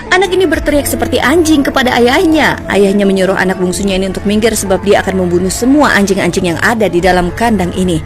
Anak ini berteriak seperti anjing kepada ayahnya. Ayahnya menyuruh anak bungsunya ini untuk minggir sebab dia akan membunuh semua anjing-anjing yang ada di dalam kandang ini.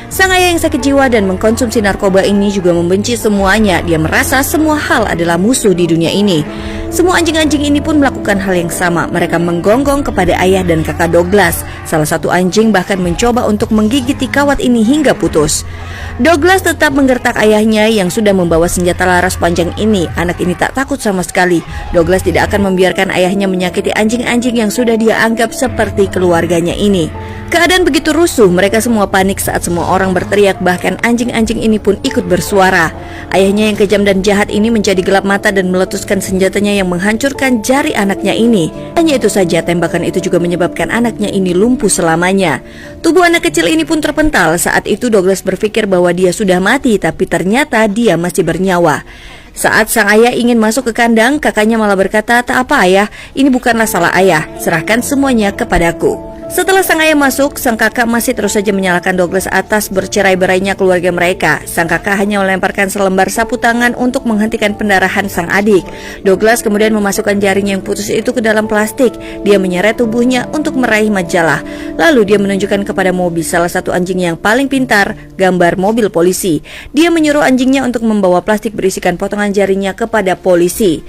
Sang ayah yang sakit jiwa dan mengkonsumsi narkoba ini juga membenci semuanya. Dia merasa semua hal adalah musuh di dunia ini. Semua anjing-anjing ini pun melakukan hal yang sama. Mereka menggonggong kepada ayah dan kakak Douglas. Salah satu anjing bahkan mencoba untuk menggigiti kawat ini hingga putus. Douglas tetap menggertak ayahnya yang sudah membawa senjata laras panjang ini. Anak ini tak takut sama sekali. Douglas tidak akan membiarkan ayahnya menyakiti anjing-anjing yang sudah dia anggap seperti keluarganya ini. Keadaan begitu rusuh, mereka semua panik saat semua orang berteriak, bahkan anjing-anjing ini pun ikut bersuara. Ayahnya yang kejam dan jahat ini menjadi gelap mata dan meletuskan senjatanya yang menghancurkan jari anaknya ini. Hanya itu saja, tembakan itu juga menyebabkan anaknya ini lumpuh selamanya. Tubuh anak kecil ini pun terpental. Saat itu Douglas berpikir bahwa dia sudah mati, tapi ternyata dia masih bernyawa. Saat sang ayah ingin masuk ke kandang, kakaknya malah berkata, "Tak apa ayah, ini bukanlah salah ayah, serahkan semuanya kepadaku." Setelah sang ayah masuk, sang kakak masih terus saja menyalahkan Douglas atas bercerai-berainya keluarga mereka. Sang kakak hanya melemparkan selembar sapu tangan untuk menghentikan pendarahan sang adik. Douglas kemudian memasukkan jarinya yang putus itu ke dalam plastik. Dia menyeret tubuhnya untuk meraih majalah. Lalu dia menunjukkan kepada Moby, salah satu anjing yang paling pintar, gambar mobil polisi. Dia menyuruh anjingnya untuk membawa plastik berisikan potongan jarinya kepada polisi.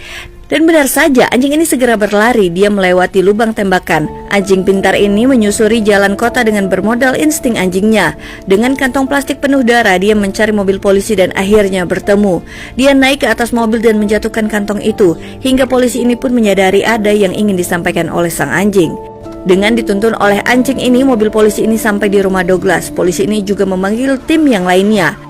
Dan benar saja, anjing ini segera berlari. Dia melewati lubang tembakan. Anjing pintar ini menyusuri jalan kota dengan bermodal insting anjingnya. Dengan kantong plastik penuh darah, dia mencari mobil polisi dan akhirnya bertemu. Dia naik ke atas mobil dan menjatuhkan kantong itu. Hingga polisi ini pun menyadari ada yang ingin disampaikan oleh sang anjing. Dengan dituntun oleh anjing ini, mobil polisi ini sampai di rumah Douglas. Polisi ini juga memanggil tim yang lainnya.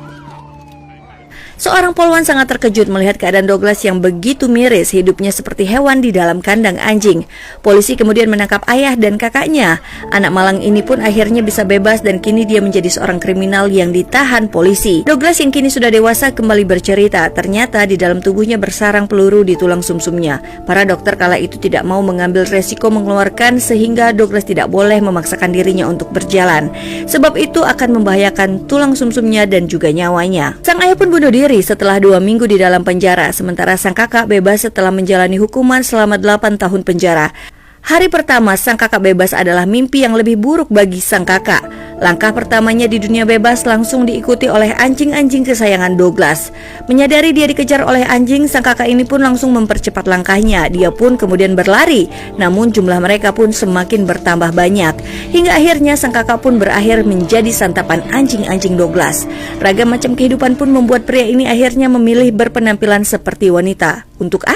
Seorang polwan sangat terkejut melihat keadaan Douglas yang begitu miris, hidupnya seperti hewan di dalam kandang anjing. Polisi kemudian menangkap ayah dan kakaknya. Anak malang ini pun akhirnya bisa bebas dan kini dia menjadi seorang kriminal yang ditahan polisi. Douglas yang kini sudah dewasa kembali bercerita, ternyata di dalam tubuhnya bersarang peluru di tulang sumsumnya. Para dokter kala itu tidak mau mengambil resiko mengeluarkan sehingga Douglas tidak boleh memaksakan dirinya untuk berjalan. Sebab itu akan membahayakan tulang sumsumnya dan juga nyawanya. Sang ayah pun bunuh diri setelah 2 minggu di dalam penjara, sementara sang kakak bebas setelah menjalani hukuman selama 8 tahun penjara. Hari pertama sang kakak bebas adalah mimpi yang lebih buruk bagi sang kakak. Langkah pertamanya di dunia bebas langsung diikuti oleh anjing-anjing kesayangan Douglas. Menyadari dia dikejar oleh anjing, sang kakak ini pun langsung mempercepat langkahnya. Dia pun kemudian berlari, namun jumlah mereka pun semakin bertambah banyak. Hingga akhirnya sang kakak pun berakhir menjadi santapan anjing-anjing Douglas. Ragam macam kehidupan pun membuat pria ini akhirnya memilih berpenampilan seperti wanita. Untuk apa?